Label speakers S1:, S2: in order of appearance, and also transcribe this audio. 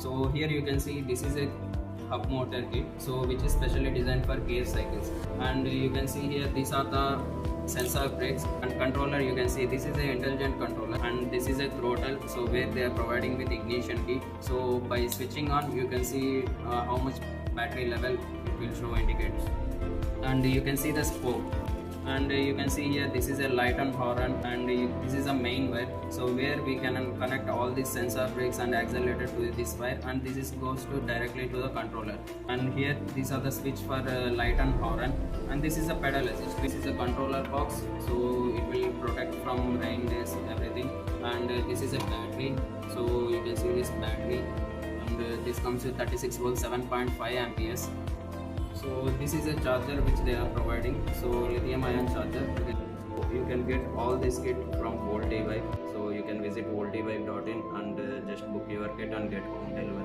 S1: So here you can see this is a hub motor kit, so which is specially designed for gear cycles. And you can see here these are the sensor brakes and controller. You can see this is a intelligent controller, and this is a throttle, so where they are providing with ignition key. So by switching on, you can see how much battery level it will show indicates. And you can see the spoke, and you can see here this is a light and horn, and this is a main wire, so where we can connect all these sensor brakes and accelerator to this wire, and this is goes to directly to the controller. And here these are the switch for light and horn, and this is a pedal assist. This is a controller box, so it will protect from rain days everything. And this is a battery, so you can see this battery, and this comes with 36 volts 7.5 amperes. So this is a charger which they are providing, so lithium ion charger. You can get all this kit from Volt E-Bike, so you can visit volteBike.in and just book your kit and get home delivery.